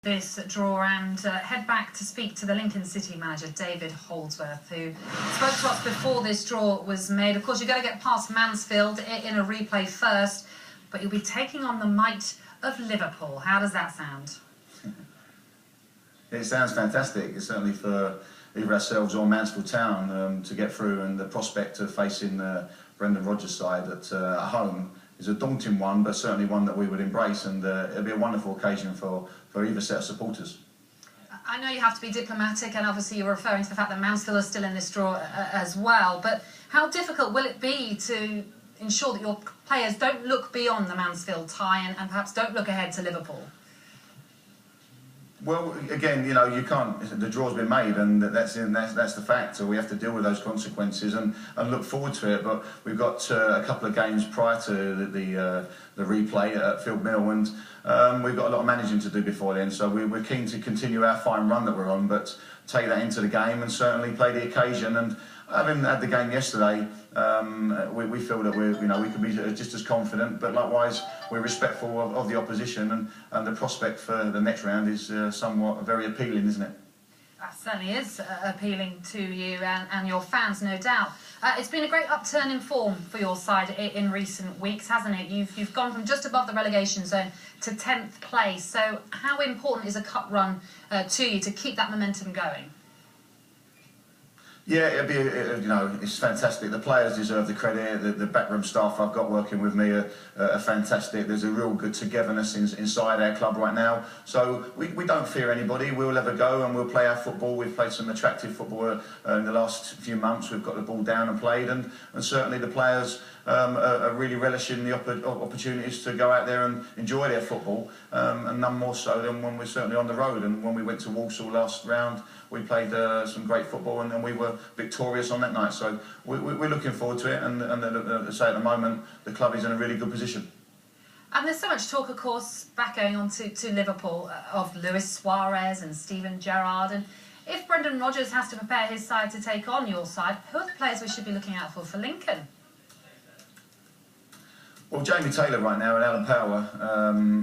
this draw and head back to speak to the Lincoln City manager, David Holdsworth, who spoke to us before this draw was made. Of course, you've got to get past Mansfield in a replay first, but you'll be taking on the might of Liverpool. How does that sound? It sounds fantastic. It's certainly for either ourselves or Mansfield Town to get through, and the prospect of facing Brendan Rodgers' side at home is a daunting one, but certainly one that we would embrace, and it'll be a wonderful occasion for either set of supporters. I know you have to be diplomatic, and obviously you're referring to the fact that Mansfield are still in this draw as well, but how difficult will it be to ensure that your players don't look beyond the Mansfield tie and perhaps don't look ahead to Liverpool? Well, again, you know, you can't. The draw's been made, and that's the fact. So we have to deal with those consequences and look forward to it. But we've got a couple of games prior to the replay at Field Mill, and we've got a lot of managing to do before then. So we're keen to continue our fine run that we're on, but take that into the game and certainly play the occasion. And having had the game yesterday, we feel that we could be just as confident, but likewise we're respectful of the opposition, and the prospect for the next round is somewhat very appealing, isn't it? That certainly is appealing to you and your fans, no doubt. It's been a great upturn in form for your side in recent weeks, hasn't it? You've gone from just above the relegation zone to 10th place. So how important is a cup run to you to keep that momentum going? Yeah, it'll be, it's fantastic. The players deserve the credit. The backroom staff I've got working with me are fantastic. There's a real good togetherness inside our club right now. So we don't fear anybody. We'll have a go and we'll play our football. We've played some attractive football in the last few months. We've got the ball down and played, and certainly the players are really relishing the opportunities to go out there and enjoy their football, and none more so than when we're certainly on the road. And when we went to Walsall last round, we played some great football, and we were victorious on that night. So we're looking forward to it, and say at the moment the club is in a really good position. And there's so much talk, of course, back going on to Liverpool, of Luis Suarez and Steven Gerrard. And if Brendan Rodgers has to prepare his side to take on your side, who are the players we should be looking out for Lincoln? Well, Jamie Taylor right now and Alan Power,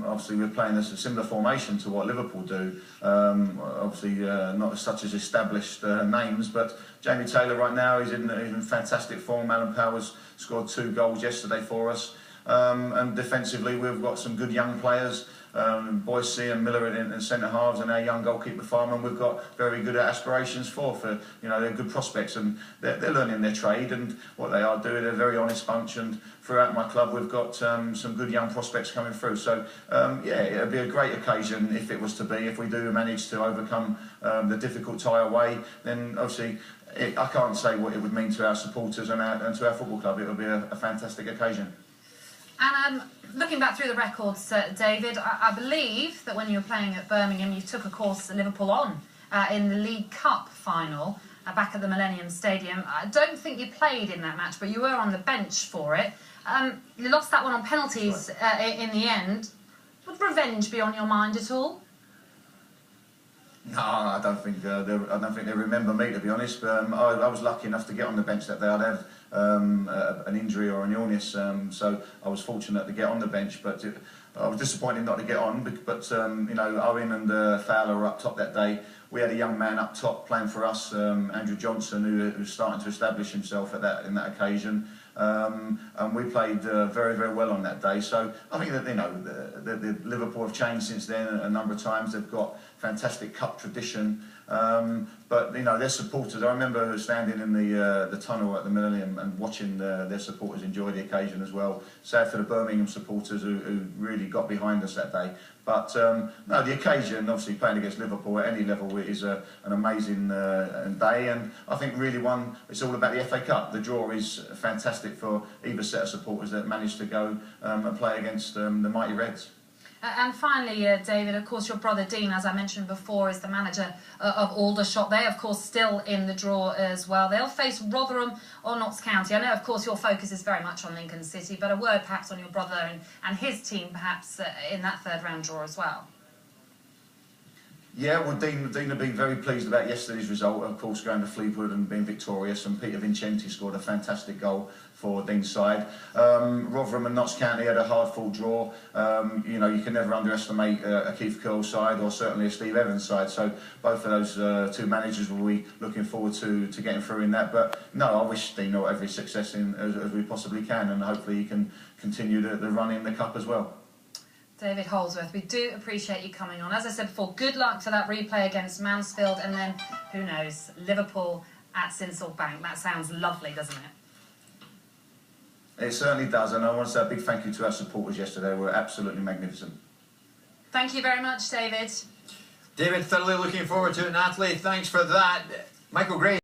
obviously we're playing a similar formation to what Liverpool do. Obviously not such as established names, but Jamie Taylor right now is in fantastic form. Alan Power's scored 2 goals yesterday for us. And defensively we've got some good young players. Boyce and Miller in centre halves, and our young goalkeeper Farman we've got very good aspirations for they're good prospects, and they're learning their trade and what they are doing. They're a very honest bunch, and throughout my club we've got some good young prospects coming through. So yeah, it'll be a great occasion if it was to be. If we do manage to overcome the difficult tie away, then obviously I can't say what it would mean to our supporters and to our football club. It will be a fantastic occasion. And looking back through the records, David, I believe that when you were playing at Birmingham, you took, of course, Liverpool on in the League Cup final back at the Millennium Stadium. I don't think you played in that match, but you were on the bench for it. You lost that one on penalties in the end. Would revenge be on your mind at all? No, I don't think they remember me, to be honest. I was lucky enough to get on the bench that day. I'd had an injury or an illness, so I was fortunate to get on the bench. But I was disappointed not to get on. But Owen and Fowler were up top that day. We had a young man up top playing for us, Andrew Johnson, who was starting to establish himself in that occasion. And we played very, very well on that day. So I think that the Liverpool have changed since then a number of times. They've got fantastic cup tradition, but their supporters. I remember standing in the tunnel at the Millennium and watching their supporters enjoy the occasion as well. Sad for the Birmingham supporters who really got behind us that day. But no, the occasion, obviously playing against Liverpool at any level is an amazing day, and I think really it's all about the FA Cup. The draw is fantastic for either set of supporters that managed to go and play against the mighty Reds. And finally, David, of course, your brother Dean, as I mentioned before, is the manager of Aldershot. They, of course, still in the draw as well. They'll face Rotherham or Notts County. I know, of course, your focus is very much on Lincoln City, but a word perhaps on your brother and his team, perhaps, in that third round draw as well. Yeah, well, Dean have been very pleased about yesterday's result. Of course, going to Fleetwood and being victorious, and Peter Vincenti scored a fantastic goal for Dean's side. Rotherham and Notts County had a hard-fought draw. You know, you can never underestimate a Keith Curl side or certainly a Steve Evans side. So both of those two managers will be looking forward to getting through in that. But no, I wish Dean every success as we possibly can, and hopefully he can continue the run in the cup as well. David Holdsworth, we do appreciate you coming on. As I said before, good luck for that replay against Mansfield, and then, who knows, Liverpool at Sincil Bank. That sounds lovely, doesn't it? It certainly does, and I want to say a big thank you to our supporters yesterday. They were absolutely magnificent. Thank you very much, David. David, thoroughly looking forward to it. Natalie, thanks for that. Michael Gray.